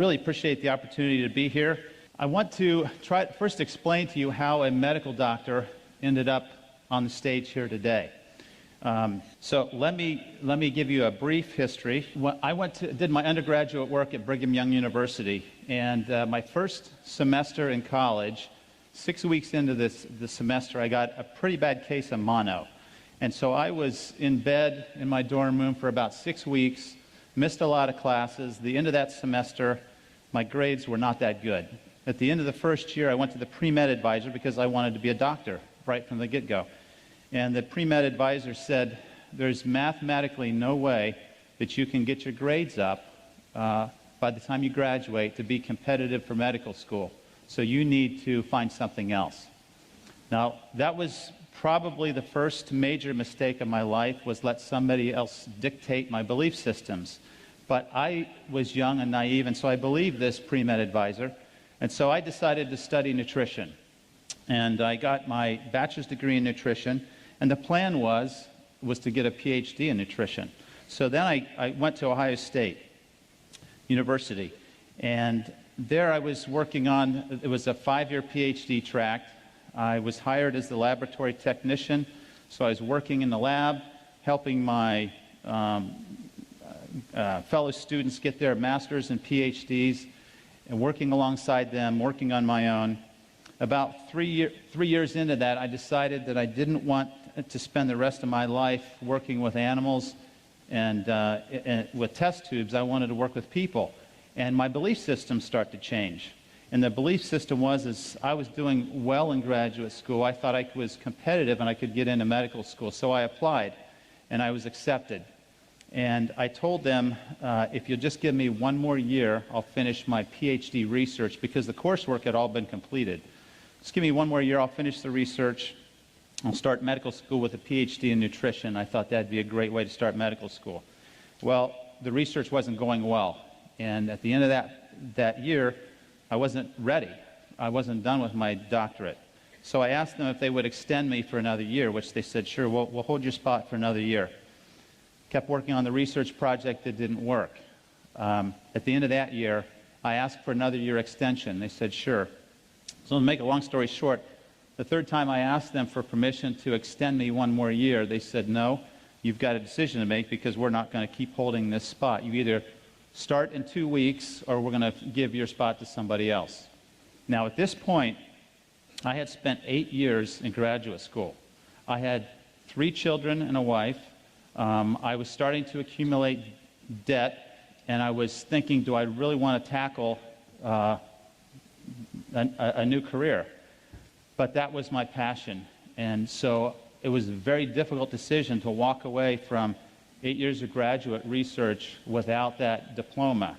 really appreciate the opportunity to be here. I want to first explain to you how a medical doctor ended up on the stage here today. So let me give you a brief history. I did my undergraduate work at Brigham Young University, and my first semester in college, 6 weeks into the semester, I got a pretty bad case of mono. And so I was in bed in my dorm room for about 6 weeks, missed a lot of classes. The end of that semester, my grades were not that good. At the end of the first year, I went to the pre-med advisor because I wanted to be a doctor right from the get-go. And the pre-med advisor said, there's mathematically no way that you can get your grades up by the time you graduate to be competitive for medical school. So you need to find something else. Now, that was probably the first major mistake of my life, was let somebody else dictate my belief systems. But I was young and naive, and so I believed this pre-med advisor. And so I decided to study nutrition. And I got my bachelor's degree in nutrition, and the plan was to get a PhD in nutrition. So then I went to Ohio State University, and there I was working on, it was a 5-year PhD track. I was hired as the laboratory technician, so I was working in the lab, helping my fellow students get their master's and PhDs, and working alongside them, working on my own. About 3 years into that, I decided that I didn't want to spend the rest of my life working with animals and with test tubes. I wanted to work with people. And my belief system started to change. And the belief system was, I was doing well in graduate school. I thought I was competitive and I could get into medical school. So I applied, and I was accepted. And I told them, if you'll just give me 1 more year, I'll finish my PhD research, because the coursework had all been completed. Just give me 1 more year, I'll finish the research. I'll start medical school with a PhD in nutrition. I thought that'd be a great way to start medical school. Well, the research wasn't going well. And at the end of that year, I wasn't ready. I wasn't done with my doctorate. So I asked them if they would extend me for another year, which they said, sure, we'll hold your spot for another year. Kept working on the research project that didn't work. At the end of that year, I asked for another year extension. They said, sure. So to make a long story short, the third time I asked them for permission to extend me 1 more year, they said, no, you've got a decision to make, because we're not going to keep holding this spot. You either start in 2 weeks, or we're going to give your spot to somebody else. Now, at this point, I had spent 8 years in graduate school. I had 3 children and a wife. I was starting to accumulate debt, and I was thinking, do I really want to tackle a new career? But that was my passion, and so it was a very difficult decision to walk away from 8 years of graduate research without that diploma.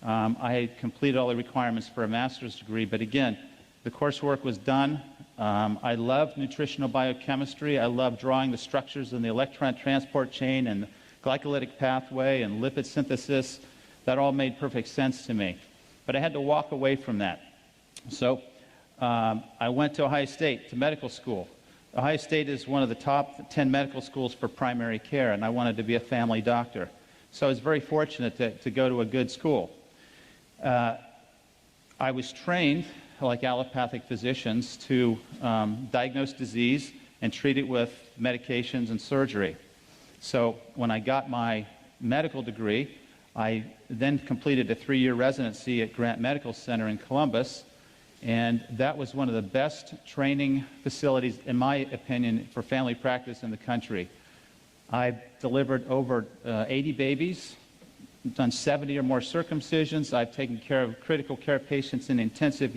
I had completed all the requirements for a master's degree, but again, the coursework was done. I loved nutritional biochemistry. I loved drawing the structures in the electron transport chain and the glycolytic pathway and lipid synthesis. That all made perfect sense to me. But I had to walk away from that. So I went to Ohio State to medical school. Ohio State is one of the top 10 medical schools for primary care, and I wanted to be a family doctor. So I was very fortunate to go to a good school. I was trained, like allopathic physicians, to diagnose disease and treat it with medications and surgery. So when I got my medical degree, I then completed a 3-year residency at Grant Medical Center in Columbus, and that was one of the best training facilities, in my opinion, for family practice in the country. I've delivered over 80 babies, done 70 or more circumcisions. I've taken care of critical care patients in intensive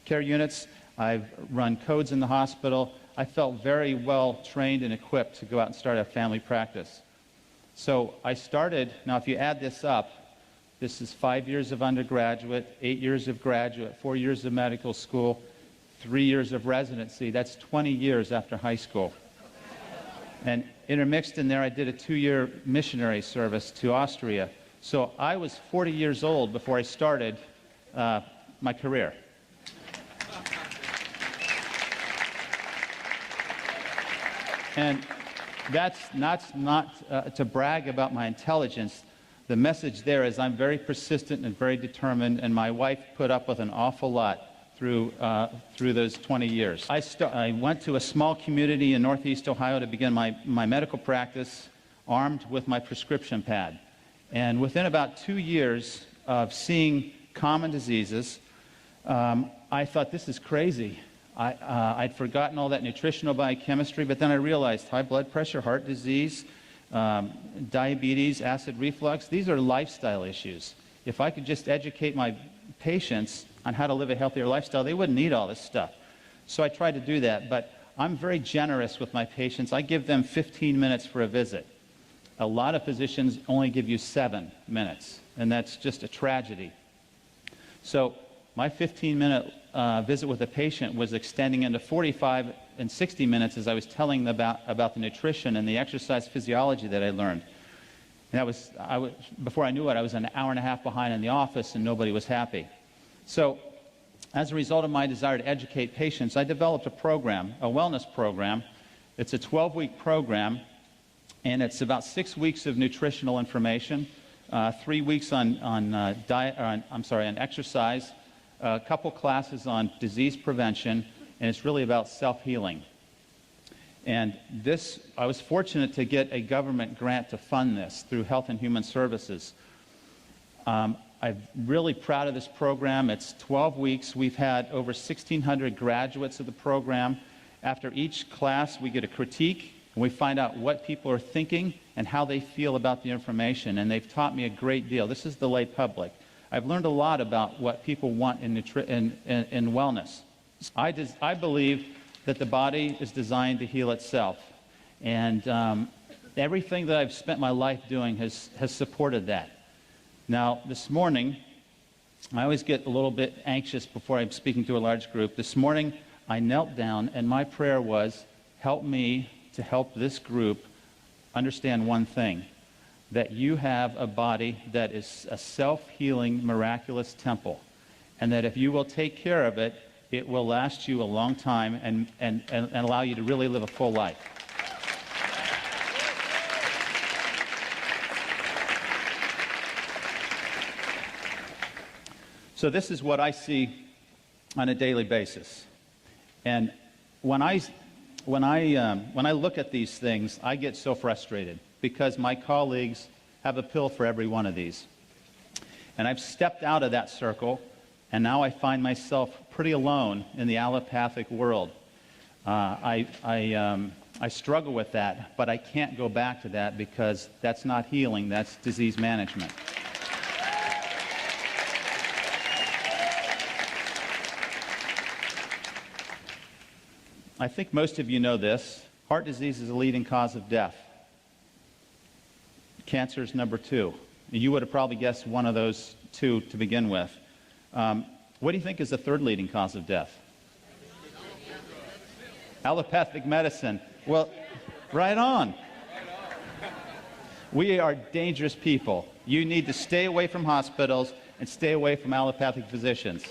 care units. I've run codes in the hospital. I felt very well trained and equipped to go out and start a family practice. So I started, now if you add this up, this is 5 years of undergraduate, 8 years of graduate, 4 years of medical school, 3 years of residency. That's 20 years after high school. And intermixed in there, I did a 2-year missionary service to Austria. So I was 40 years old before I started my career. And that's not to brag about my intelligence, The message there is I'm very persistent and very determined, and my wife put up with an awful lot through those 20 years. I went to a small community in Northeast Ohio to begin my medical practice, armed with my prescription pad. And within about 2 years of seeing common diseases, I thought, this is crazy. I'd forgotten all that nutritional biochemistry, but then I realized high blood pressure, heart disease, diabetes, acid reflux, these are lifestyle issues. If I could just educate my patients on how to live a healthier lifestyle, they wouldn't need all this stuff. So I tried to do that, but I'm very generous with my patients. I give them 15 minutes for a visit. A lot of physicians only give you 7 minutes, and that's just a tragedy. So my 15-minute visit with a patient was extending into 45 and 60 minutes as I was telling them about the nutrition and the exercise physiology that I learned. And before I knew it, I was an hour and a half behind in the office, and nobody was happy. So as a result of my desire to educate patients, I developed a program, a wellness program. It's a 12-week program, and it's about 6 weeks of nutritional information, 3 weeks on exercise, a couple classes on disease prevention, and it's really about self-healing. And this, I was fortunate to get a government grant to fund this through Health and Human Services. I'm really proud of this program. It's 12 weeks. We've had over 1,600 graduates of the program. After each class, we get a critique, and we find out what people are thinking and how they feel about the information, and they've taught me a great deal. This is the lay public. I've learned a lot about what people want in wellness. I believe that the body is designed to heal itself, and everything that I've spent my life doing has supported that. Now, this morning, I always get a little bit anxious before I'm speaking to a large group. This morning, I knelt down, and my prayer was, help me to help this group understand one thing, that you have a body that is a self-healing, miraculous temple, and that if you will take care of it, it will last you a long time and allow you to really live a full life. So this is what I see on a daily basis. And when I look at these things, I get so frustrated because my colleagues have a pill for every one of these. And I've stepped out of that circle, and now I find myself pretty alone in the allopathic world. I struggle with that, but I can't go back to that because that's not healing, that's disease management. I think most of you know this. Heart disease is the leading cause of death. Cancer is number 2. You would have probably guessed one of those 2 to begin with. What do you think is the 3rd leading cause of death? Allopathic medicine. Well, right on. We are dangerous people. You need to stay away from hospitals and stay away from allopathic physicians.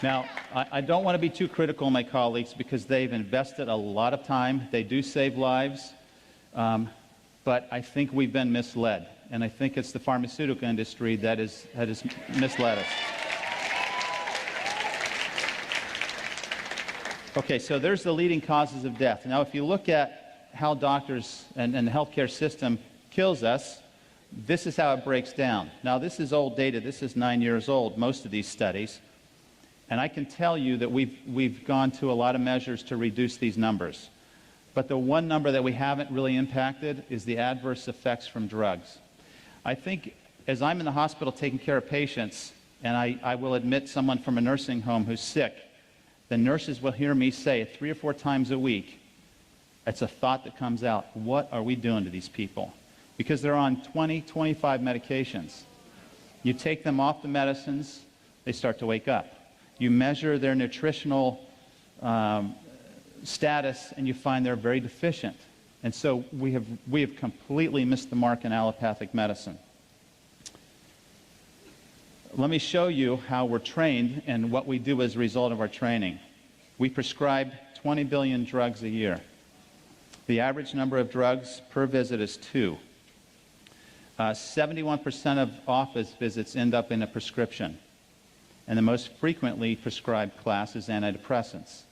Now, I don't want to be too critical of my colleagues because they've invested a lot of time. They do save lives, but I think we've been misled, and I think it's the pharmaceutical industry that has misled us. Okay, so there's the leading causes of death. Now, if you look at how doctors and the healthcare system kills us, this is how it breaks down. Now, this is old data. This is 9 years old, most of these studies. And I can tell you that we've gone to a lot of measures to reduce these numbers. But the one number that we haven't really impacted is the adverse effects from drugs. I think as I'm in the hospital taking care of patients, and I will admit someone from a nursing home who's sick, the nurses will hear me say 3 or 4 times a week, it's a thought that comes out, what are we doing to these people? Because they're on 20, 25 medications. You take them off the medicines, they start to wake up. You measure their nutritional status, and you find they're very deficient. And so we have completely missed the mark in allopathic medicine. Let me show you how we're trained and what we do as a result of our training. We prescribe 20 billion drugs a year. The average number of drugs per visit is 2. 71% of office visits end up in a prescription, and the most frequently prescribed class is antidepressants.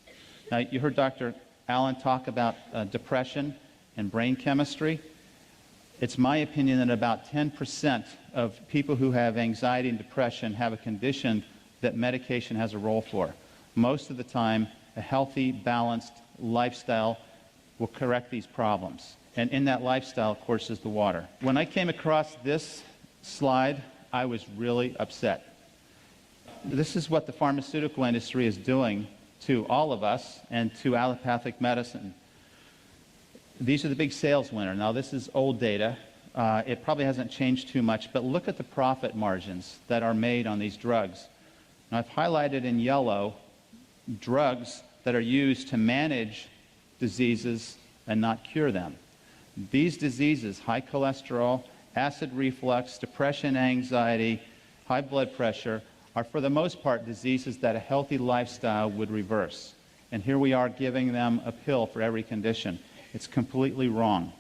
Now, you heard Dr. Allen talk about depression and brain chemistry. It's my opinion that about 10% of people who have anxiety and depression have a condition that medication has a role for. Most of the time, a healthy, balanced lifestyle will correct these problems. And in that lifestyle, of course, is the water. When I came across this slide, I was really upset. This is what the pharmaceutical industry is doing to all of us and to allopathic medicine. These are the big sales winners. Now, this is old data. It probably hasn't changed too much, but look at the profit margins that are made on these drugs. Now, I've highlighted in yellow drugs that are used to manage diseases and not cure them. These diseases, high cholesterol, acid reflux, depression, anxiety, high blood pressure, are for the most part diseases that a healthy lifestyle would reverse. And here we are giving them a pill for every condition. It's completely wrong.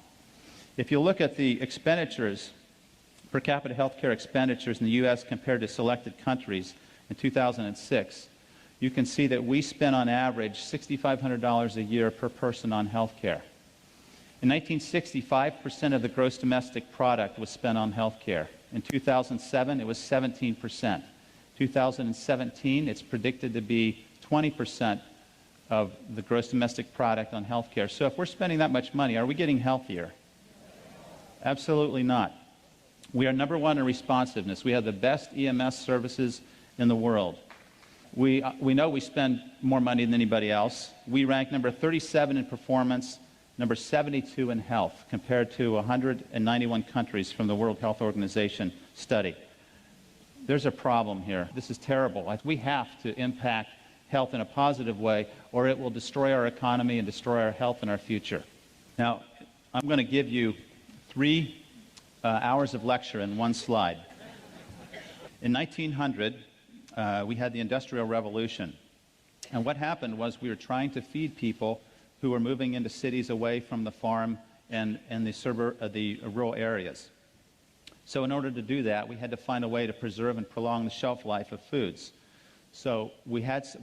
If you look at the expenditures, per capita healthcare expenditures in the U.S. compared to selected countries in 2006, you can see that we spend on average $6,500 a year per person on healthcare. In 1960, 5% of the gross domestic product was spent on healthcare. In 2007, it was 17%. 2017, it's predicted to be 20% of the gross domestic product on healthcare. So if we're spending that much money, are we getting healthier? Absolutely not. We are number one in responsiveness. We have the best EMS services in the world. We know we spend more money than anybody else. We rank number 37 in performance, number 72 in health, compared to 191 countries from the World Health Organization study. There's a problem here. This is terrible. We have to impact health in a positive way, or it will destroy our economy and destroy our health and our future. Now, I'm going to give you 3 hours of lecture in one slide. In 1900, we had the Industrial Revolution. And what happened was we were trying to feed people who were moving into cities away from the farm and the rural areas. So in order to do that, we had to find a way to preserve and prolong the shelf life of foods. So we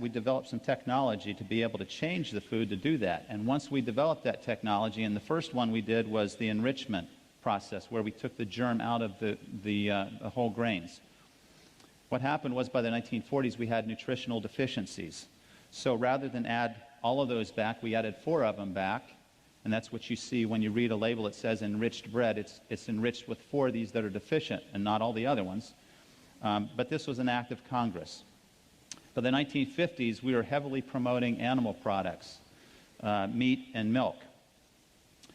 developed some technology to be able to change the food to do that. And once we developed that technology, and the first one we did was the enrichment process, where we took the germ out of the whole grains. What happened was by the 1940s, we had nutritional deficiencies. So rather than add all of those back, we added 4 of them back. And that's what you see when you read a label. It says enriched bread. It's enriched with 4 of these that are deficient and not all the other ones. But this was an act of Congress. By the 1950s, we were heavily promoting animal products, meat and milk.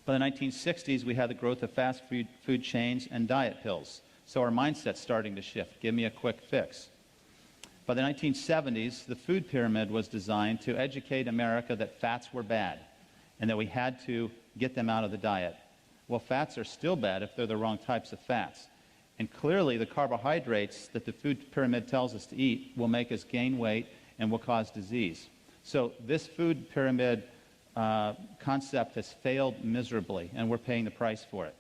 By the 1960s, we had the growth of fast food chains and diet pills. So our mindset's starting to shift. Give me a quick fix. By the 1970s, the food pyramid was designed to educate America that fats were bad and that we had to get them out of the diet. Well, fats are still bad if they're the wrong types of fats. And clearly, the carbohydrates that the food pyramid tells us to eat will make us gain weight and will cause disease. So this food pyramid concept has failed miserably, and we're paying the price for it.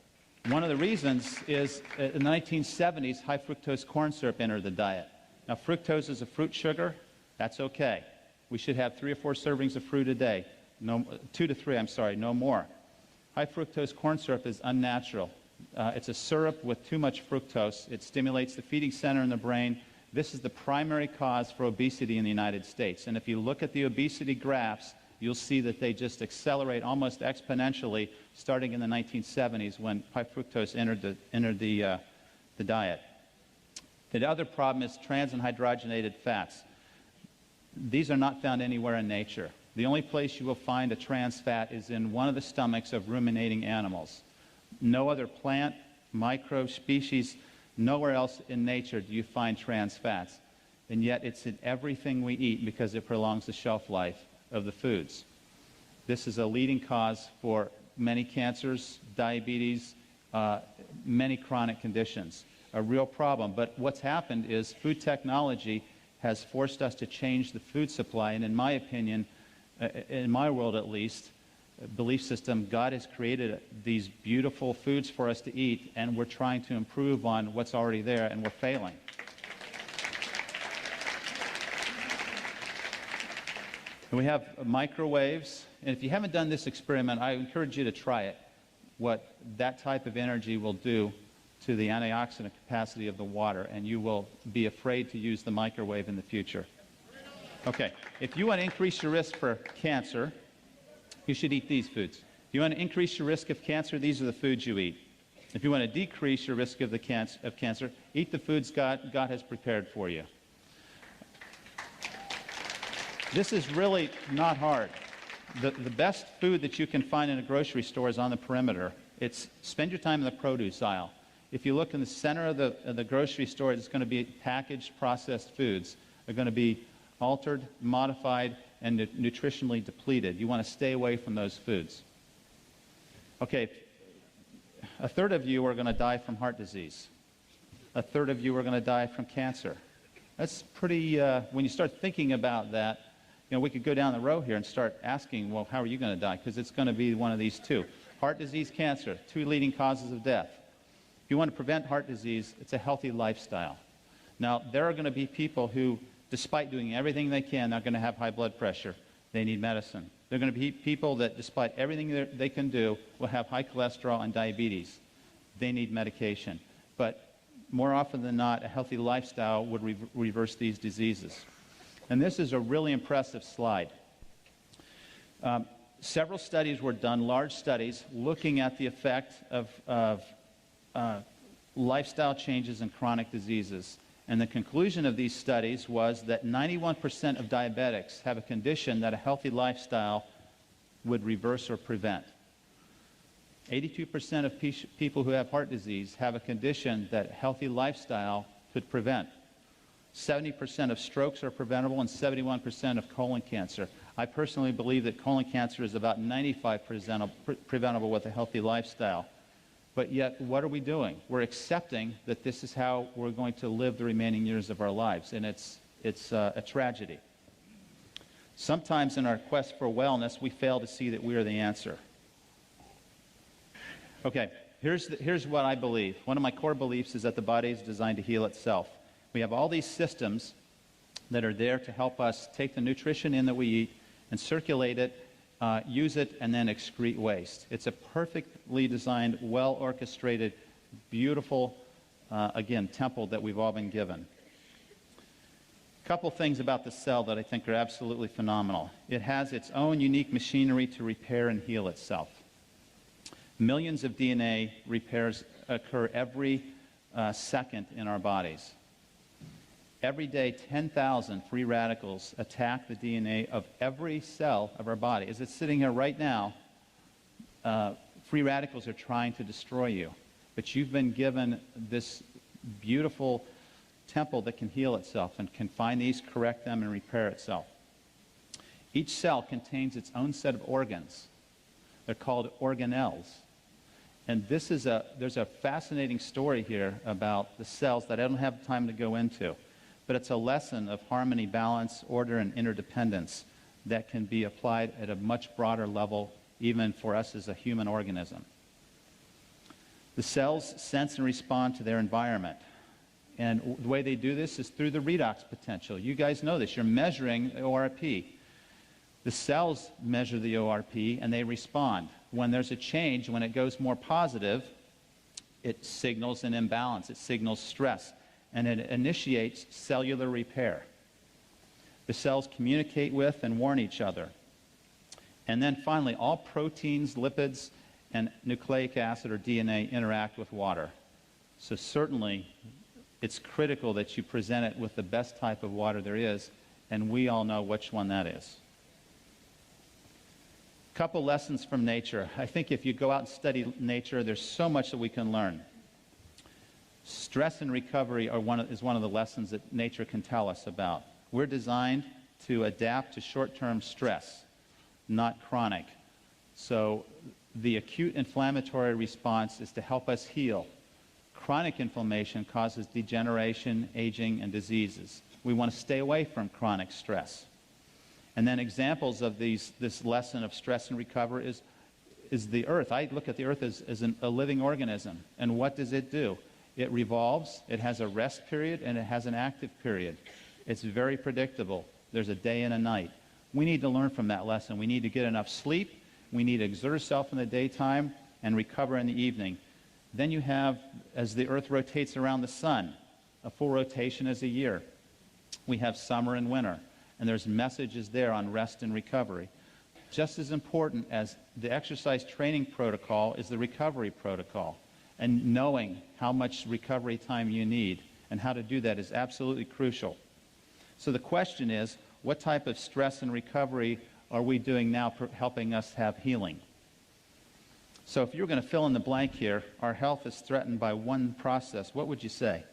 One of the reasons is in the 1970s, high fructose corn syrup entered the diet. Now, fructose is a fruit sugar. That's okay. We should have 3 or 4 servings of fruit a day. No, 2 to 3, I'm sorry, no more. High fructose corn syrup is unnatural. It's a syrup with too much fructose. It stimulates the feeding center in the brain. This is the primary cause for obesity in the United States. And if you look at the obesity graphs, you'll see that they just accelerate almost exponentially starting in the 1970s when high fructose entered the diet. The other problem is trans and hydrogenated fats. These are not found anywhere in nature. The only place you will find a trans fat is in one of the stomachs of ruminating animals. No other plant, microbe, species, nowhere else in nature do you find trans fats. And yet it's in everything we eat because it prolongs the shelf life of the foods. This is a leading cause for many cancers, diabetes, many chronic conditions. A real problem. But what's happened is food technology has forced us to change the food supply, and in my opinion, in my world at least, belief system, God has created these beautiful foods for us to eat, and we're trying to improve on what's already there, and we're failing. And we have microwaves, and if you haven't done this experiment, I encourage you to try it, what that type of energy will do to the antioxidant capacity of the water, and you will be afraid to use the microwave in the future. Okay, if you want to increase your risk for cancer, you should eat these foods. If you want to increase your risk of cancer, these are the foods you eat. If you want to decrease your risk of cancer, eat the foods God has prepared for you. This is really not hard. The best food that you can find in a grocery store is on the perimeter. Spend your time in the produce aisle. If you look in the center of the grocery store, it's going to be packaged, processed foods. They're going to be altered, modified, and nutritionally depleted. You want to stay away from those foods. Okay, a third of you are going to die from heart disease. A third of you are going to die from cancer. That's pretty, when you start thinking about that, we could go down the row here and start asking, well, how are you going to die? Because it's going to be one of these two. Heart disease, cancer, two leading causes of death. If you want to prevent heart disease, it's a healthy lifestyle. Now, there are going to be people who, despite doing everything they can, they're going to have high blood pressure. They need medicine. There are going to be people that, despite everything they can do, will have high cholesterol and diabetes. They need medication. But more often than not, a healthy lifestyle would reverse these diseases. And this is a really impressive slide. Several studies were done, large studies, looking at the effect of lifestyle changes and chronic diseases. And the conclusion of these studies was that 91% of diabetics have a condition that a healthy lifestyle would reverse or prevent. 82% of people who have heart disease have a condition that a healthy lifestyle could prevent. 70% of strokes are preventable, and 71% of colon cancer. I personally believe that colon cancer is about 95% preventable with a healthy lifestyle. But yet, what are we doing? We're accepting that this is how we're going to live the remaining years of our lives, and it's a tragedy. Sometimes in our quest for wellness, we fail to see that we are the answer. Okay, here's what I believe. One of my core beliefs is that the body is designed to heal itself. We have all these systems that are there to help us take the nutrition in that we eat and circulate it, use it, and then excrete waste. It's a perfectly designed, well-orchestrated, beautiful, again, temple that we've all been given. A couple things about the cell that I think are absolutely phenomenal. It has its own unique machinery to repair and heal itself. Millions of DNA repairs occur every second in our bodies. Every day, 10,000 free radicals attack the DNA of every cell of our body. As it's sitting here right now, free radicals are trying to destroy you. But you've been given this beautiful temple that can heal itself and can find these, correct them, and repair itself. Each cell contains its own set of organs. They're called organelles. And there's a fascinating story here about the cells that I don't have time to go into. But it's a lesson of harmony, balance, order, and interdependence that can be applied at a much broader level, even for us as a human organism. The cells sense and respond to their environment. And the way they do this is through the redox potential. You guys know this. You're measuring ORP. The cells measure the ORP, and they respond. When there's a change, when it goes more positive, it signals an imbalance. It signals stress. And it initiates cellular repair. The cells communicate with and warn each other. And then finally, all proteins, lipids, and nucleic acid or DNA interact with water. So certainly, it's critical that you present it with the best type of water there is, and we all know which one that is. A couple lessons from nature. I think if you go out and study nature, there's so much that we can learn. Stress and recovery is one of the lessons that nature can tell us about. We're designed to adapt to short-term stress, not chronic. So the acute inflammatory response is to help us heal. Chronic inflammation causes degeneration, aging, and diseases. We want to stay away from chronic stress. And then examples of this lesson of stress and recovery is is the Earth. I look at the Earth as a living organism. And what does it do? It revolves, it has a rest period, and it has an active period. It's very predictable. There's a day and a night. We need to learn from that lesson. We need to get enough sleep. We need to exert ourselves in the daytime and recover in the evening. Then you have, as the Earth rotates around the sun, a full rotation is a year. We have summer and winter, and there's messages there on rest and recovery. Just as important as the exercise training protocol is the recovery protocol, and knowing how much recovery time you need and how to do that is absolutely crucial. So the question is, what type of stress and recovery are we doing now helping us have healing? So if you're going to fill in the blank here, our health is threatened by one process. What would you say?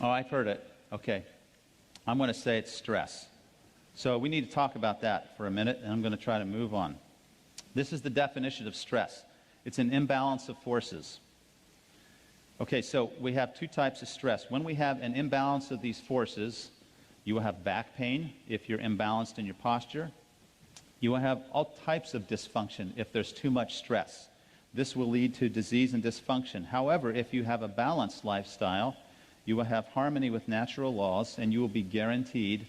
Oh, I've heard it. Okay. I'm going to say it's stress. So we need to talk about that for a minute, and I'm going to try to move on. This is the definition of stress. It's an imbalance of forces. Okay, so we have two types of stress. When we have an imbalance of these forces, you will have back pain if you're imbalanced in your posture. You will have all types of dysfunction if there's too much stress. This will lead to disease and dysfunction. However, if you have a balanced lifestyle, you will have harmony with natural laws, and you will be guaranteed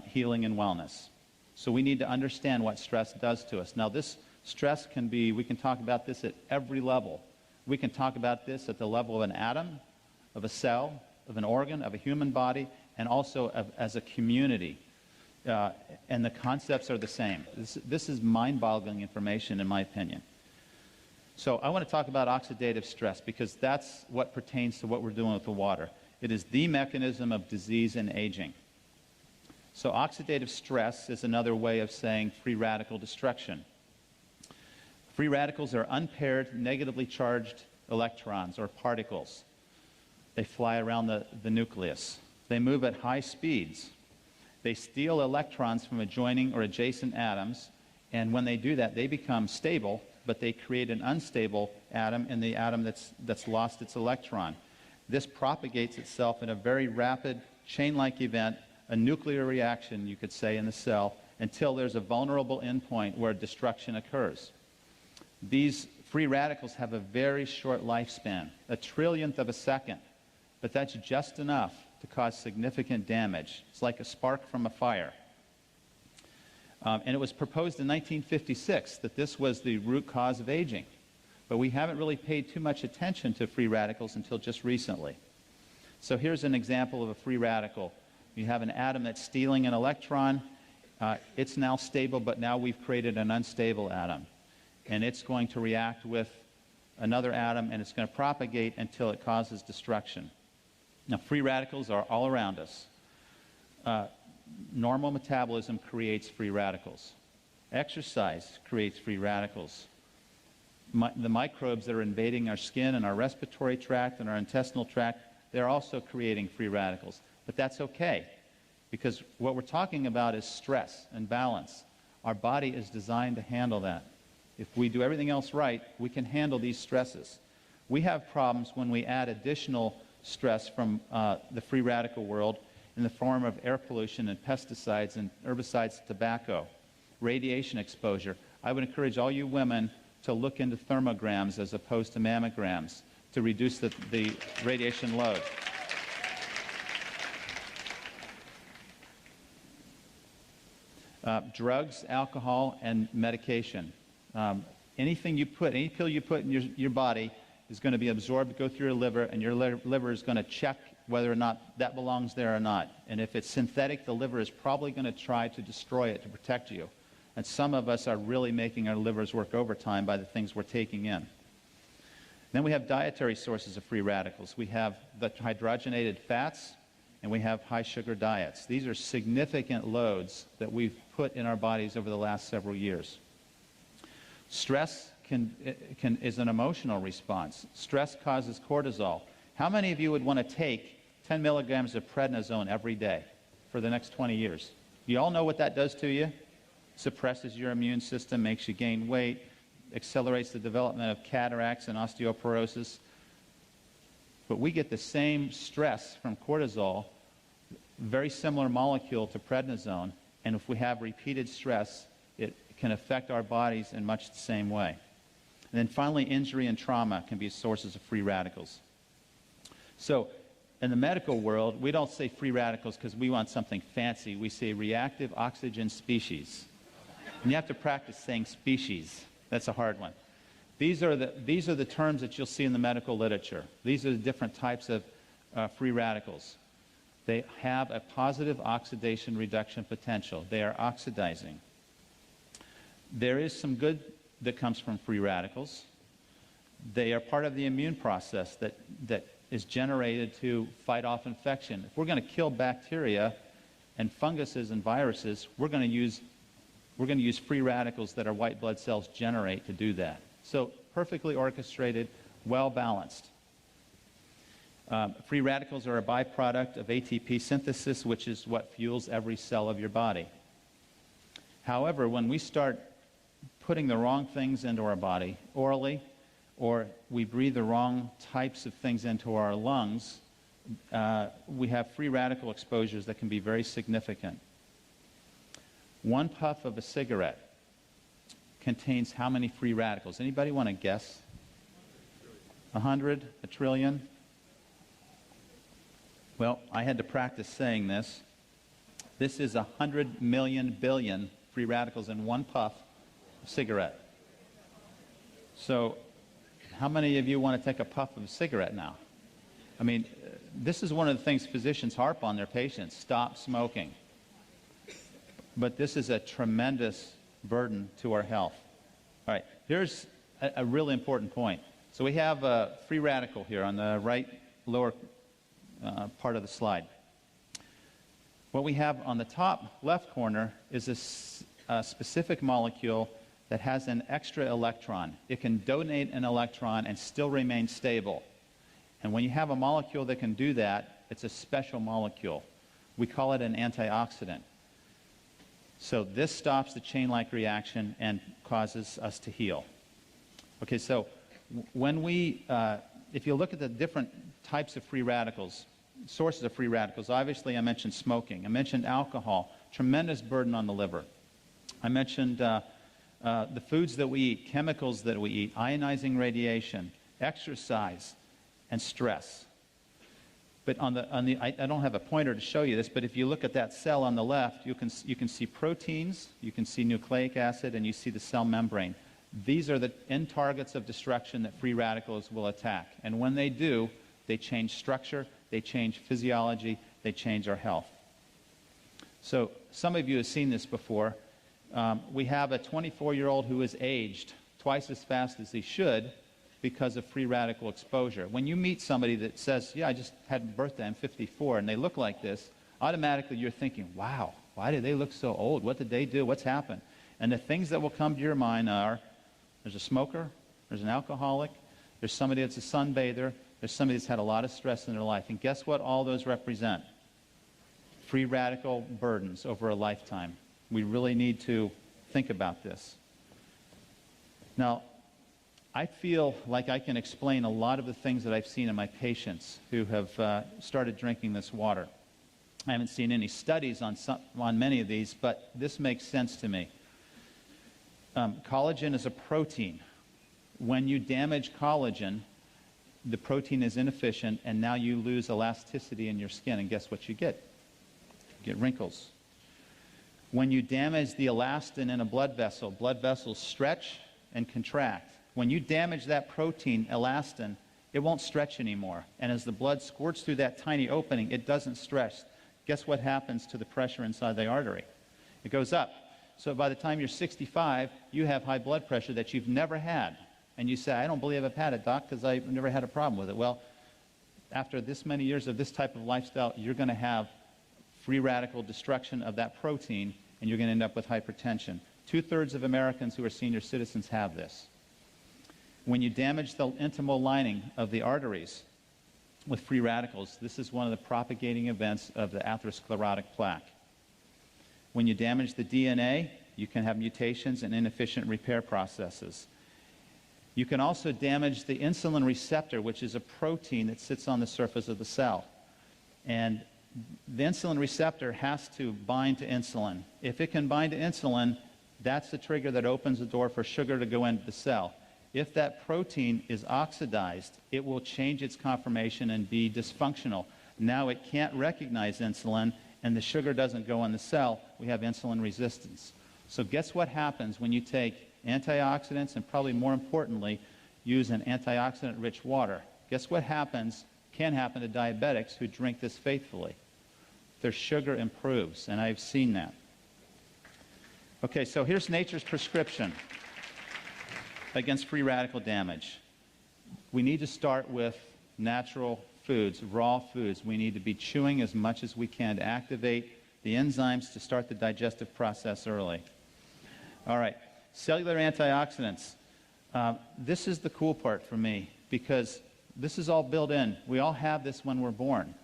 healing and wellness. So we need to understand what stress does to us. Now, this stress can be, we can talk about this at every level. We can talk about this at the level of an atom, of a cell, of an organ, of a human body, and also as a community. And the concepts are the same. This is mind-boggling information, in my opinion. So I want to talk about oxidative stress because that's what pertains to what we're doing with the water. It is the mechanism of disease and aging. So oxidative stress is another way of saying free radical destruction. Free radicals are unpaired, negatively charged electrons or particles. They fly around the nucleus. They move at high speeds. They steal electrons from adjoining or adjacent atoms, and when they do that, they become stable, but they create an unstable atom in the atom that's lost its electron. This propagates itself in a very rapid, chain-like event, a nuclear reaction, you could say, in the cell, until there's a vulnerable endpoint where destruction occurs. These free radicals have a very short lifespan, a trillionth of a second, but that's just enough to cause significant damage. It's like a spark from a fire. And it was proposed in 1956 that this was the root cause of aging. But we haven't really paid too much attention to free radicals until just recently. So here's an example of a free radical. You have an atom that's stealing an electron. It's now stable, but now we've created an unstable atom. And it's going to react with another atom, and it's going to propagate until it causes destruction. Now, free radicals are all around us. Normal metabolism creates free radicals. Exercise creates free radicals. The microbes that are invading our skin and our respiratory tract and our intestinal tract, they're also creating free radicals. But that's okay, because what we're talking about is stress and balance. Our body is designed to handle that. If we do everything else right, we can handle these stresses. We have problems when we add additional stress from the free radical world in the form of air pollution and pesticides and herbicides, tobacco, radiation exposure. I would encourage all you women to look into thermograms as opposed to mammograms to reduce the radiation load. Drugs, alcohol, and medication. Any pill you put in your body is going to be absorbed, go through your liver, and your liver is going to check whether or not that belongs there or not. And if it's synthetic, the liver is probably going to try to destroy it to protect you. And some of us are really making our livers work overtime by the things we're taking in. Then we have dietary sources of free radicals. We have the hydrogenated fats, and we have high sugar diets. These are significant loads that we've put in our bodies over the last several years. Stress is an emotional response. Stress causes cortisol. How many of you would want to take 10 milligrams of prednisone every day for the next 20 years? You all know what that does to you? Suppresses your immune system, makes you gain weight, accelerates the development of cataracts and osteoporosis. But we get the same stress from cortisol, very similar molecule to prednisone, and if we have repeated stress, it can affect our bodies in much the same way. And then finally, injury and trauma can be sources of free radicals. So in the medical world, we don't say free radicals because we want something fancy. We say reactive oxygen species. And you have to practice saying species. That's a hard one. These are the terms that you'll see in the medical literature. These are the different types of free radicals. They have a positive oxidation reduction potential. They are oxidizing. There is some good that comes from free radicals. They are part of the immune process that is generated to fight off infection. If we're going to kill bacteria and funguses and viruses, we're going to use free radicals that our white blood cells generate to do that. So perfectly orchestrated, well balanced. Free radicals are a byproduct of ATP synthesis, which is what fuels every cell of your body. However, when we start putting the wrong things into our body orally, or we breathe the wrong types of things into our lungs, we have free radical exposures that can be very significant. One puff of a cigarette contains how many free radicals? Anybody want to guess? 100? A trillion? Well, I had to practice saying this. This is 100 million billion free radicals in one puff of cigarette. So how many of you want to take a puff of a cigarette now? I mean, this is one of the things physicians harp on their patients: stop smoking. But this is a tremendous burden to our health. All right, here's a really important point. So we have a free radical here on the right lower part of the slide. What we have on the top left corner is a specific molecule that has an extra electron. It can donate an electron and still remain stable. And when you have a molecule that can do that, it's a special molecule. We call it an antioxidant. So this stops the chain-like reaction and causes us to heal. Okay, so when if you look at the different types of free radicals, sources of free radicals, obviously I mentioned smoking. I mentioned alcohol, tremendous burden on the liver. I mentioned the foods that we eat, chemicals that we eat, ionizing radiation, exercise, and stress. But I don't have a pointer to show you this, but if you look at that cell on the left, you can see proteins, you can see nucleic acid, and you see the cell membrane. These are the end targets of destruction that free radicals will attack. And when they do, they change structure, they change physiology, they change our health. So some of you have seen this before. We have a 24-year-old who is aged twice as fast as he should because of free radical exposure. When you meet somebody that says, yeah, I just had a birthday, I'm 54, and they look like this, automatically you're thinking, wow, why do they look so old? What did they do? What's happened? And the things that will come to your mind are, there's a smoker, there's an alcoholic, there's somebody that's a sunbather, there's somebody that's had a lot of stress in their life. And guess what all those represent? Free radical burdens over a lifetime. We really need to think about this. Now, I feel like I can explain a lot of the things that I've seen in my patients who have started drinking this water. I haven't seen any studies on many of these, but this makes sense to me. Collagen is a protein. When you damage collagen, the protein is inefficient, and now you lose elasticity in your skin, and guess what you get? You get wrinkles. When you damage the elastin in a blood vessels stretch and contract. When you damage that protein, elastin, it won't stretch anymore. And as the blood squirts through that tiny opening, it doesn't stretch. Guess what happens to the pressure inside the artery? It goes up. So by the time you're 65, you have high blood pressure that you've never had. And you say, I don't believe I've had it, doc, because I've never had a problem with it. Well, after this many years of this type of lifestyle, you're going to have free radical destruction of that protein, and you're going to end up with hypertension. 2/3 of Americans who are senior citizens have this. When you damage the intimal lining of the arteries with free radicals, this is one of the propagating events of the atherosclerotic plaque. When you damage the DNA, you can have mutations and inefficient repair processes. You can also damage the insulin receptor, which is a protein that sits on the surface of the cell. And the insulin receptor has to bind to insulin. If it can bind to insulin, That's the trigger that opens the door for sugar to go into the cell. If that protein is oxidized, it will change its conformation and be dysfunctional. Now it can't recognize insulin, and the sugar doesn't go in the cell. We have insulin resistance. So guess what happens when you take antioxidants and, probably more importantly, use an antioxidant-rich water? Guess what can happen to diabetics who drink this faithfully? Their sugar improves, and I've seen that. Okay, so here's nature's prescription against free radical damage. We need to start with natural foods, raw foods. We need to be chewing as much as we can to activate the enzymes to start the digestive process early. All right, cellular antioxidants. This is the cool part for me, because this is all built in. We all have this when we're born.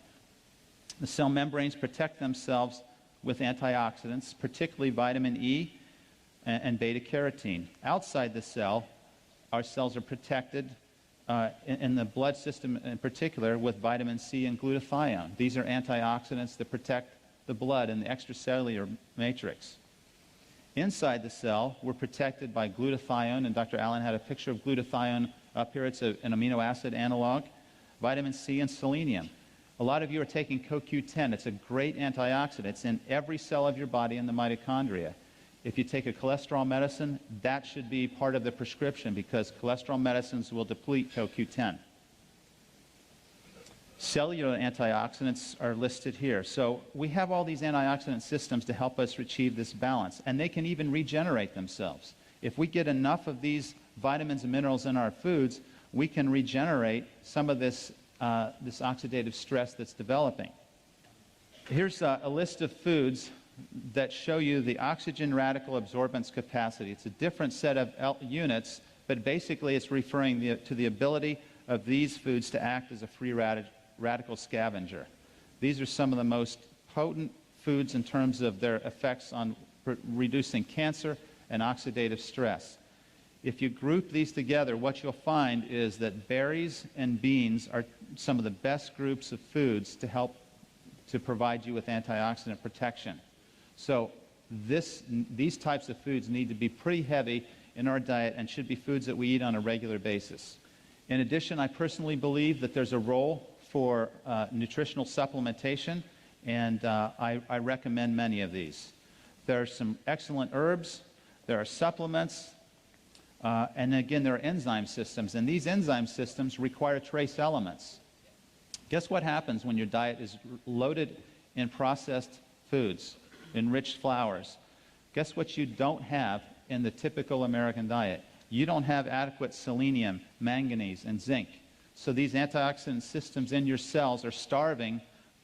The cell membranes protect themselves with antioxidants, particularly vitamin E and beta-carotene. Outside the cell, our cells are protected in the blood system in particular with vitamin C and glutathione. These are antioxidants that protect the blood and the extracellular matrix. Inside the cell, we're protected by glutathione, and Dr. Allen had a picture of glutathione up here. It's an amino acid analog, vitamin C and selenium. A lot of you are taking CoQ10. It's a great antioxidant. It's in every cell of your body in the mitochondria. If you take a cholesterol medicine, that should be part of the prescription, because cholesterol medicines will deplete CoQ10. Cellular antioxidants are listed here. So we have all these antioxidant systems to help us achieve this balance, and they can even regenerate themselves. If we get enough of these vitamins and minerals in our foods, we can regenerate some of this oxidative stress that's developing. Here's a list of foods that show you the oxygen radical absorbance capacity. It's a different set of units, but basically it's referring to the ability of these foods to act as a free radical scavenger. These are some of the most potent foods in terms of their effects on reducing cancer and oxidative stress. If you group these together, what you'll find is that berries and beans are some of the best groups of foods to help to provide you with antioxidant protection. So these types of foods need to be pretty heavy in our diet and should be foods that we eat on a regular basis. In addition, I personally believe that there's a role for nutritional supplementation, and I recommend many of these. There are some excellent herbs, there are supplements, and again, there are enzyme systems, and these enzyme systems require trace elements. Guess what happens when your diet is loaded in processed foods, enriched flours? Guess what you don't have in the typical American diet? You don't have adequate selenium, manganese, and zinc. So these antioxidant systems in your cells are starving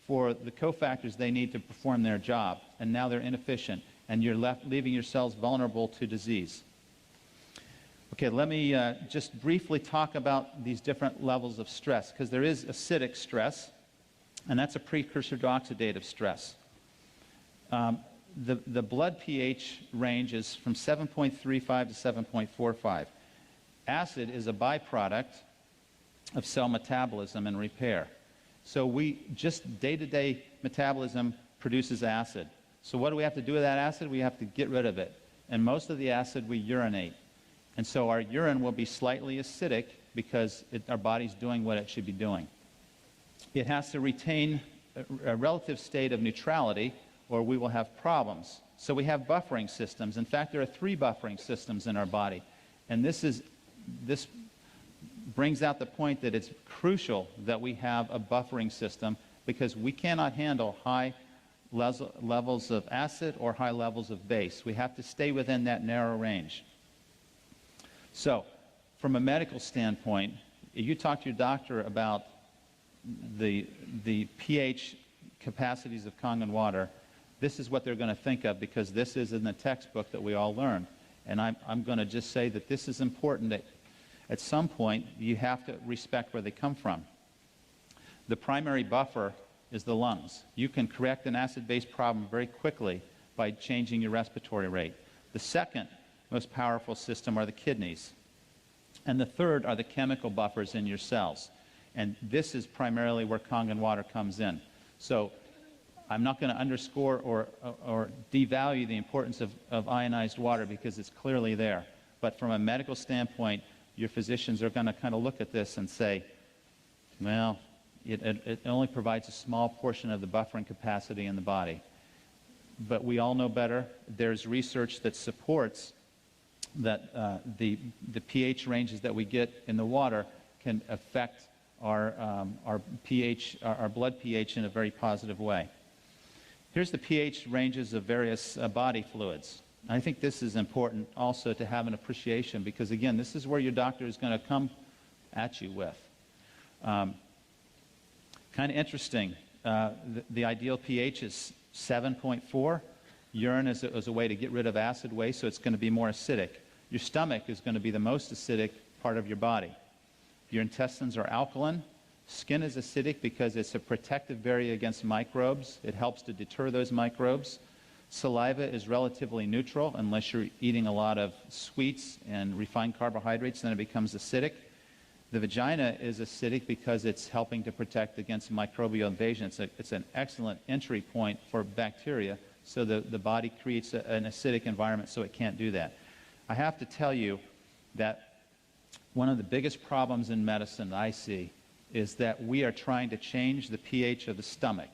for the cofactors they need to perform their job, and now they're inefficient, and you're leaving your cells vulnerable to disease. Okay, let me just briefly talk about these different levels of stress, because there is acidic stress, and that's a precursor to oxidative stress. The blood pH range is from 7.35 to 7.45. Acid is a byproduct of cell metabolism and repair. So just day-to-day metabolism produces acid. So what do we have to do with that acid? We have to get rid of it. And most of the acid we urinate. And so our urine will be slightly acidic because our body's doing what it should be doing. It has to retain a relative state of neutrality, or we will have problems. So we have buffering systems. In fact, there are 3 buffering systems in our body. And this brings out the point that it's crucial that we have a buffering system, because we cannot handle high levels of acid or high levels of base. We have to stay within that narrow range. So, from a medical standpoint, if you talk to your doctor about the pH capacities of Kangen water, this is what they're going to think of, because this is in the textbook that we all learn. And I'm going to just say that this is important, that at some point you have to respect where they come from. The primary buffer is the lungs. You can correct an acid-base problem very quickly by changing your respiratory rate. The second most powerful system are the kidneys. And the third are the chemical buffers in your cells. And this is primarily where Kangen water comes in. So I'm not going to underscore or devalue the importance of ionized water because it's clearly there. But from a medical standpoint, your physicians are going to kind of look at this and say, well, it only provides a small portion of the buffering capacity in the body. But we all know better. There's research that supports that the pH ranges that we get in the water can affect our pH, our blood pH in a very positive way. Here's the pH ranges of various body fluids. I think this is important also to have an appreciation because, again, this is where your doctor is going to come at you with. Kind of interesting. The ideal pH is 7.4. Urine is a way to get rid of acid waste, so it's going to be more acidic. Your stomach is going to be the most acidic part of your body. Your intestines are alkaline. Skin is acidic because it's a protective barrier against microbes. It helps to deter those microbes. Saliva is relatively neutral unless you're eating a lot of sweets and refined carbohydrates, then it becomes acidic. The vagina is acidic because it's helping to protect against microbial invasion. It's an excellent entry point for bacteria, so the body creates an acidic environment so it can't do that. I have to tell you that one of the biggest problems in medicine that I see is that we are trying to change the pH of the stomach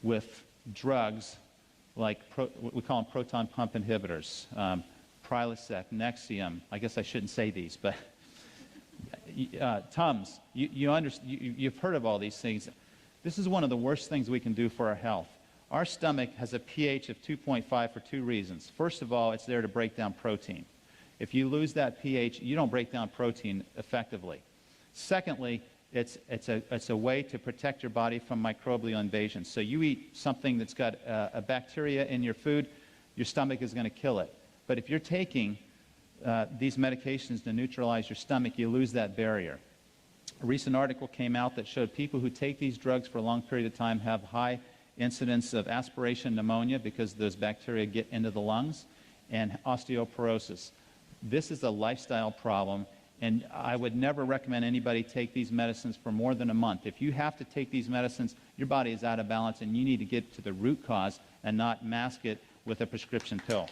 with drugs like, we call them proton pump inhibitors, Prilosec, Nexium. I guess I shouldn't say these, but Tums. You've heard of all these things. This is one of the worst things we can do for our health. Our stomach has a pH of 2.5 for two reasons. First of all, it's there to break down protein. If you lose that pH, you don't break down protein effectively. Secondly, it's a way to protect your body from microbial invasion. So you eat something that's got a bacteria in your food, your stomach is going to kill it. But if you're taking these medications to neutralize your stomach, you lose that barrier. A recent article came out that showed people who take these drugs for a long period of time have high incidence of aspiration pneumonia because those bacteria get into the lungs, and osteoporosis. This is a lifestyle problem, and I would never recommend anybody take these medicines for more than a month. If you have to take these medicines, your body is out of balance, and you need to get to the root cause and not mask it with a prescription pill.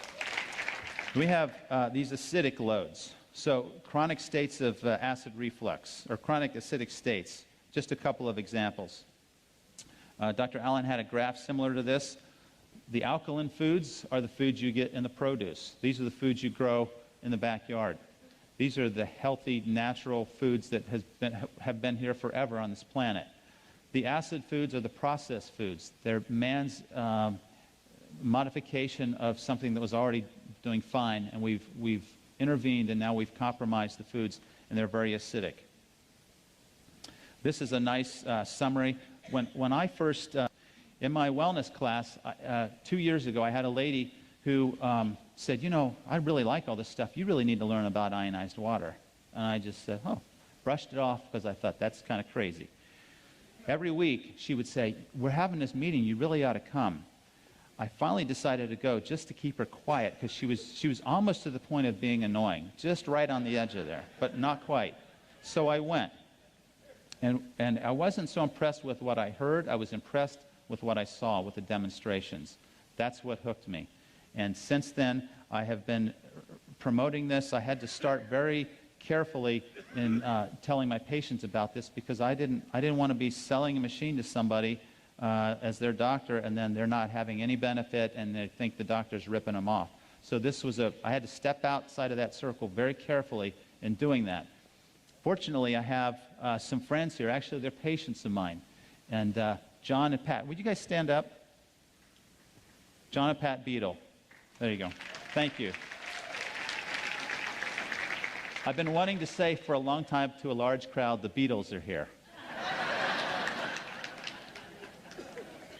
We have these acidic loads. So chronic states of acid reflux, or chronic acidic states. Just a couple of examples. Dr. Allen had a graph similar to this. The alkaline foods are the foods you get in the produce. These are the foods you grow in the backyard. These are the healthy, natural foods that have been here forever on this planet. The acid foods are the processed foods. They're man's modification of something that was already doing fine, and we've intervened, and now we've compromised the foods, and they're very acidic. This is a nice summary. When I first, in my wellness class 2 years ago, I had a lady who said, you know, I really like all this stuff. You really need to learn about ionized water. And I just said, oh, brushed it off because I thought that's kind of crazy. Every week she would say, we're having this meeting, you really ought to come. I finally decided to go just to keep her quiet because she was almost to the point of being annoying, just right on the edge of there, but not quite. So I went. And I wasn't so impressed with what I heard. I was impressed with what I saw with the demonstrations. That's what hooked me. And since then, I have been promoting this. I had to start very carefully in telling my patients about this because I didn't want to be selling a machine to somebody as their doctor, and then they're not having any benefit, and they think the doctor's ripping them off. So this was I had to step outside of that circle very carefully in doing that. Fortunately, I have some friends here. Actually, they're patients of mine. And John and Pat. Would you guys stand up? John and Pat Beadle. There you go. Thank you. I've been wanting to say for a long time to a large crowd, the Beatles are here.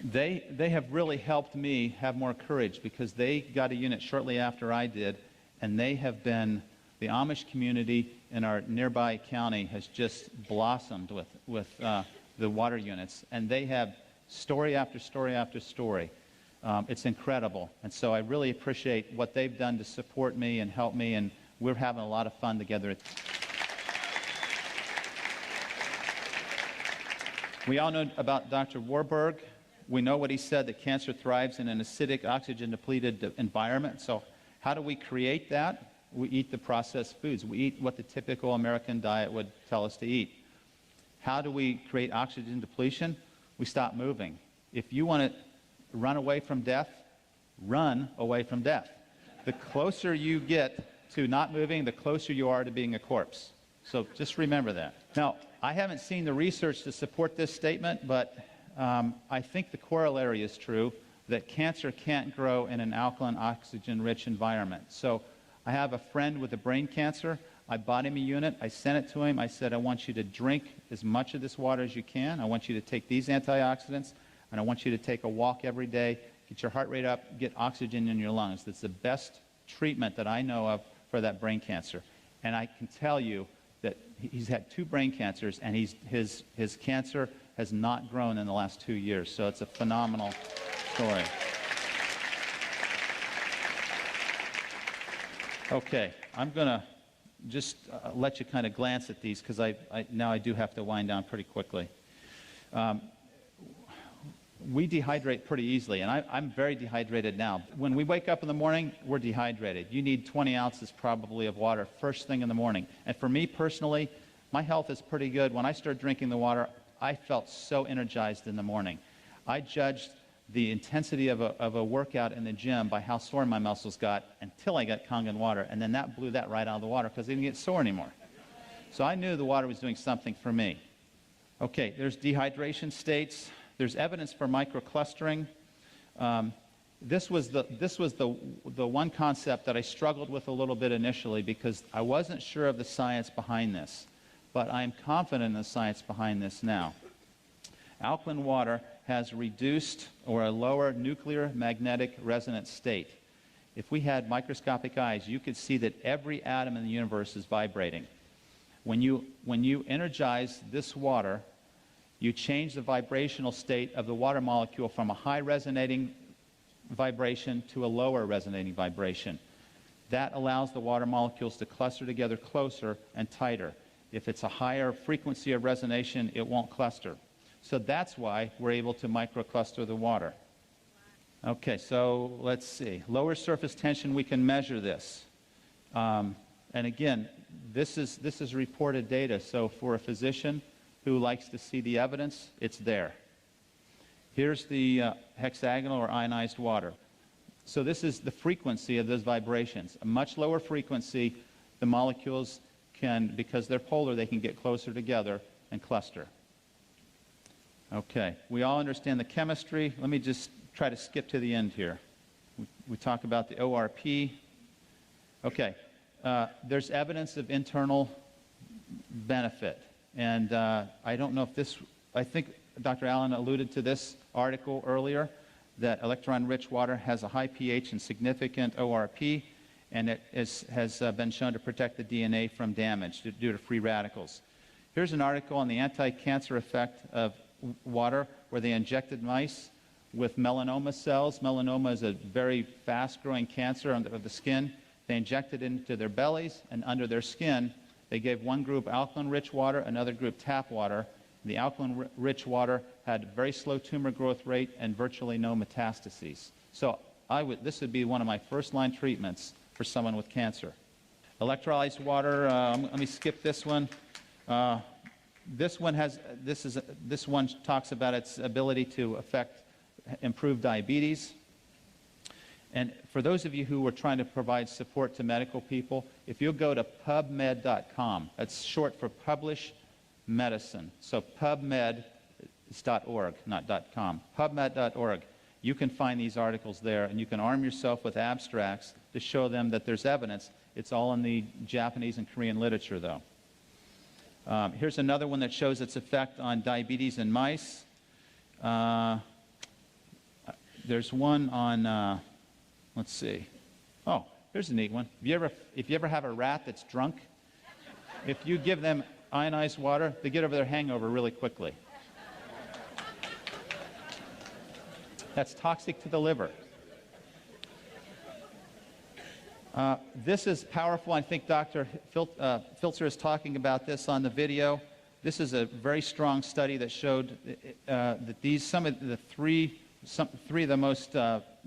They have really helped me have more courage because they got a unit shortly after I did, and they have been, the Amish community in our nearby county has just blossomed with the water units, and they have story after story after story. It's incredible, and so I really appreciate what they've done to support me and help me, and we're having a lot of fun together. We all know about Dr. Warburg. We know what he said, that cancer thrives in an acidic, oxygen-depleted environment. So how do we create that? We eat the processed foods. We eat what the typical American diet would tell us to eat. How do we create oxygen depletion? We stop moving. If you want to run away from death, run away from death. The closer you get to not moving, the closer you are to being a corpse. So just remember that. Now, I haven't seen the research to support this statement, but I think the corollary is true, that cancer can't grow in an alkaline, oxygen-rich environment. So I have a friend with a brain cancer. I bought him a unit. I sent it to him. I said, I want you to drink as much of this water as you can. I want you to take these antioxidants, and I want you to take a walk every day, get your heart rate up, get oxygen in your lungs. That's the best treatment that I know of for that brain cancer. And I can tell you that he's had 2 brain cancers, and his cancer has not grown in the last 2 years. So it's a phenomenal story. Okay, I'm going to just let you kind of glance at these, because now I do have to wind down pretty quickly. We dehydrate pretty easily, and I'm very dehydrated now. When we wake up in the morning, we're dehydrated. You need 20 ounces probably of water first thing in the morning. And for me personally, my health is pretty good. When I started drinking the water, I felt so energized in the morning. I judged the intensity of a workout in the gym by how sore my muscles got until I got Kangen water, and then that blew that right out of the water because I didn't get sore anymore. So I knew the water was doing something for me. Okay, there's dehydration states. There's evidence for microclustering. This was the one concept that I struggled with a little bit initially because I wasn't sure of the science behind this, but I am confident in the science behind this now. Alkaline water has reduced or a lower nuclear magnetic resonance state. If we had microscopic eyes, you could see that every atom in the universe is vibrating. When you energize this water, you change the vibrational state of the water molecule from a high resonating vibration to a lower resonating vibration. That allows the water molecules to cluster together closer and tighter. If it's a higher frequency of resonation, it won't cluster. So that's why we're able to microcluster the water. Okay, so let's see. Lower surface tension, we can measure this. And again, this is reported data. So for a physician who likes to see the evidence, it's there. Here's the hexagonal or ionized water. So this is the frequency of those vibrations. A much lower frequency, the molecules can, because they're polar, they can get closer together and cluster. Okay, we all understand the chemistry. Let me just try to skip to the end here. We talk about the ORP. Okay, there's evidence of internal benefit. And I don't know if this, I think Dr. Allen alluded to this article earlier, that electron-rich water has a high pH and significant ORP, and it has been shown to protect the DNA from damage due to free radicals. Here's an article on the anti-cancer effect of water where they injected mice with melanoma cells. Melanoma is a very fast-growing cancer of the skin. They injected it into their bellies and under their skin. They gave one group alkaline-rich water, another group tap water. The alkaline-rich water had very slow tumor growth rate and virtually no metastases. So this would be one of my first-line treatments for someone with cancer. Electrolyzed water, let me skip this one. This one talks about its ability to improve diabetes. And for those of you who are trying to provide support to medical people, if you'll go to pubmed.com, that's short for Publish Medicine. So pubmed is .org, not .com. PubMed.org. You can find these articles there, and you can arm yourself with abstracts to show them that there's evidence. It's all in the Japanese and Korean literature, though. Here's another one that shows its effect on diabetes in mice. There's one on, let's see. Oh, here's a neat one. If you ever have a rat that's drunk, if you give them ionized water, they get over their hangover really quickly. That's toxic to the liver. This is powerful. I think Dr. Filzer is talking about this on the video. this is a very strong study that showed that some of the three of the most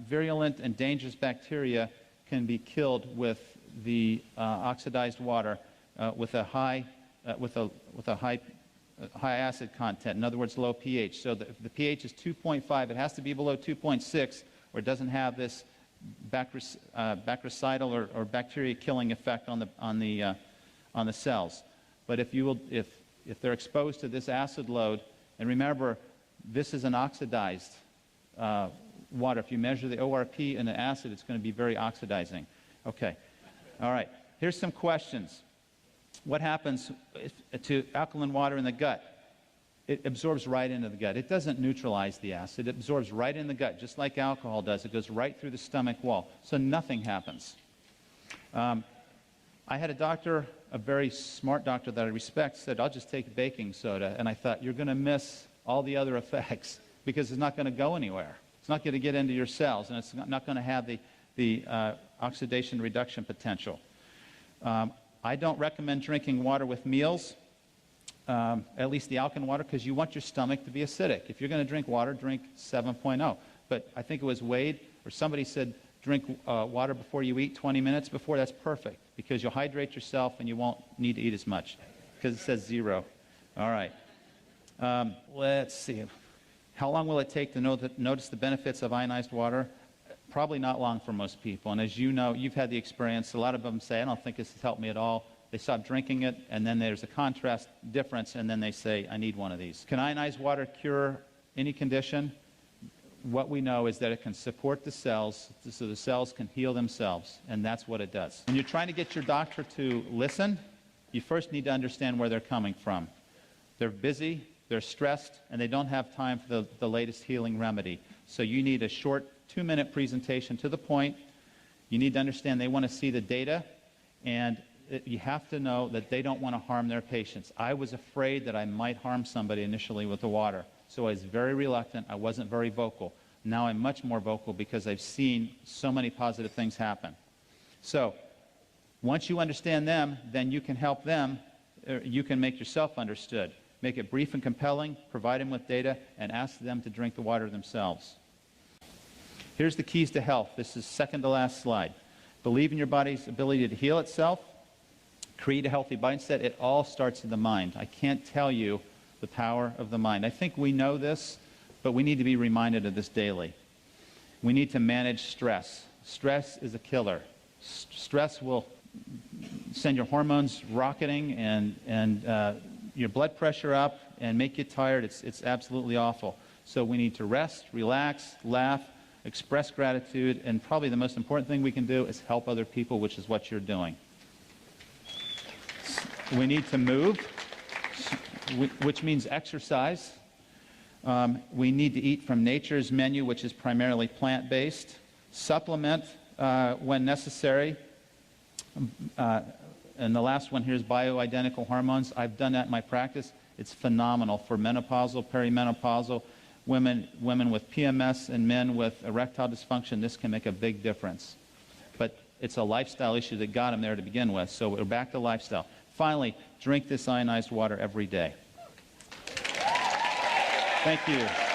virulent and dangerous bacteria can be killed with the oxidized water with a high acid content. In other words, low pH. So the pH is 2.5. It has to be below 2.6, or it doesn't have this bactericidal or bacteria-killing effect on the cells. But if they're exposed to this acid load, and remember, this is an oxidized water. If you measure the ORP in the acid, it's going to be very oxidizing. Okay. All right. Here's some questions. What happens to alkaline water in the gut? It absorbs right into the gut. It doesn't neutralize the acid. It absorbs right in the gut, just like alcohol does. It goes right through the stomach wall. So nothing happens. I had a doctor, a very smart doctor that I respect, said, I'll just take baking soda. And I thought, you're going to miss all the other effects because it's not going to go anywhere. It's not going to get into your cells, and it's not going to have the oxidation reduction potential. I don't recommend drinking water with meals, at least the alkaline water, because you want your stomach to be acidic. If you're going to drink water, drink 7.0. But I think it was Wade or somebody said drink water before you eat 20 minutes before. That's perfect because you'll hydrate yourself and you won't need to eat as much because it says 0. All right. Let's see. How long will it take to notice the benefits of ionized water? Probably not long for most people. And as you know, you've had the experience. A lot of them say, I don't think this has helped me at all. They stop drinking it, and then there's a contrast difference, and then they say, I need one of these. Can ionized water cure any condition? What we know is that it can support the cells so the cells can heal themselves, and that's what it does. When you're trying to get your doctor to listen, you first need to understand where they're coming from. They're busy, they're stressed, and they don't have time for the latest healing remedy. So you need a short 2-minute presentation to the point. You need to understand they want to see the data, and you have to know that they don't want to harm their patients. I was afraid that I might harm somebody initially with the water, so I was very reluctant. I wasn't very vocal. Now I'm much more vocal because I've seen so many positive things happen. So once you understand them, then you can help them. You can make yourself understood. Make it brief and compelling, provide them with data, and ask them to drink the water themselves. Here's the keys to health. This is second to last slide. Believe in your body's ability to heal itself. Create a healthy mindset. It all starts in the mind. I can't tell you the power of the mind. I think we know this, but we need to be reminded of this daily. We need to manage stress. Stress is a killer. Stress will send your hormones rocketing and your blood pressure up and make you tired. It's absolutely awful. So we need to rest, relax, laugh, express gratitude, and probably the most important thing we can do is help other people, which is what you're doing. We need to move, which means exercise. We need to eat from nature's menu, which is primarily plant-based. Supplement when necessary. And the last one here is bioidentical hormones. I've done that in my practice. It's phenomenal for menopausal, perimenopausal, women with PMS and men with erectile dysfunction. This can make a big difference. But it's a lifestyle issue that got them there to begin with. So we're back to lifestyle. Finally, drink this ionized water every day. Thank you.